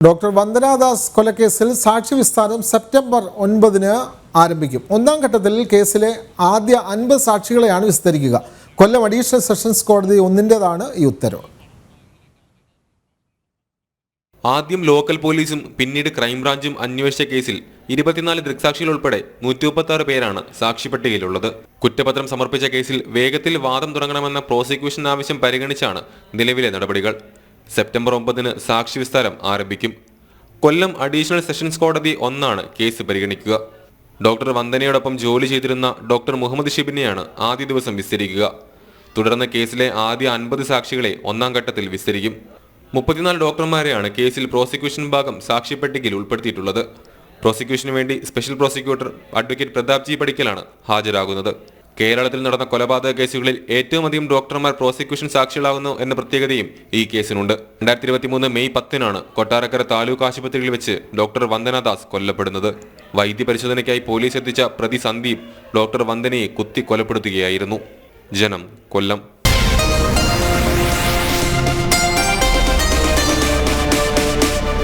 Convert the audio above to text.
Doctor Vandana Das കൊലക്കേസിൽ സാക്ഷി വിസ്താരം September 9 ആരംഭിക്കും. ഒന്നാം ഘട്ടത്തിൽ കേസിലെ ആദ്യ 50 സാക്ഷികളെയാണ് വിസ്തരിക്കുക. കൊല്ലം അഡീഷണൽ സെഷൻസ് കോടതി 1-ന്റേതാണ് ഈ ഉത്തരവ്. ആദ്യം ലോക്കൽ പോലീസും പിന്നീട് ക്രൈംബ്രാഞ്ചും അന്വേഷിച്ച കേസിൽ 24 ദൃക്സാക്ഷികൾ ഉൾപ്പെടെ 136 പേരാണ് സാക്ഷിപ്പട്ടികയിലുള്ളത്. കുറ്റപത്രം സമർപ്പിച്ച കേസിൽ വേഗത്തിൽ വാദം തുടങ്ങണമെന്ന പ്രോസിക്യൂഷൻ ആവശ്യം പരിഗണിച്ചാണ് നിലവിലെ നടപടികൾ. സെപ്റ്റംബർ 9 സാക്ഷി വിസ്താരം ആരംഭിക്കും. കൊല്ലം അഡീഷണൽ സെഷൻസ് കോടതി 1 കേസ് പരിഗണിക്കുക. ഡോക്ടർ വന്ദനയോടൊപ്പം ജോലി ചെയ്തിരുന്ന ഡോക്ടർ മുഹമ്മദ് ഷിബിനെയാണ് ആദ്യ ദിവസം വിസ്തരിക്കുക. തുടർന്ന് കേസിലെ ആദ്യ 50 സാക്ഷികളെ ഒന്നാം ഘട്ടത്തിൽ വിസ്തരിക്കും. 34 ഡോക്ടർമാരെയാണ് കേസിൽ പ്രോസിക്യൂഷൻ ഭാഗം സാക്ഷിപ്പട്ടികയിൽ ഉൾപ്പെടുത്തിയിട്ടുള്ളത്. പ്രോസിക്യൂഷന് വേണ്ടി special prosecutor advocate Pratap G പടിക്കലാണ് ഹാജരാകുന്നത്. കേരളത്തിൽ നടന്ന കൊലപാതക കേസുകളിൽ ഏറ്റവും അധികം ഡോക്ടർമാർ പ്രോസിക്യൂഷൻ സാക്ഷികളാകുന്നു എന്ന പ്രത്യേകതയും ഈ കേസിനുണ്ട്. 2023 മെയ് 10 കൊട്ടാരക്കര താലൂക്ക് ആശുപത്രിയിൽ വെച്ച് ഡോക്ടർ വന്ദനാദാസ് കൊല്ലപ്പെടുന്നത്. വൈദ്യപരിശോധനയ്ക്കായി പോലീസ് എത്തിച്ച പ്രതി സന്ദീപ് ഡോക്ടർ വന്ദനയെ കുത്തി കൊലപ്പെടുത്തുകയായിരുന്നു. ജനം, കൊല്ലം.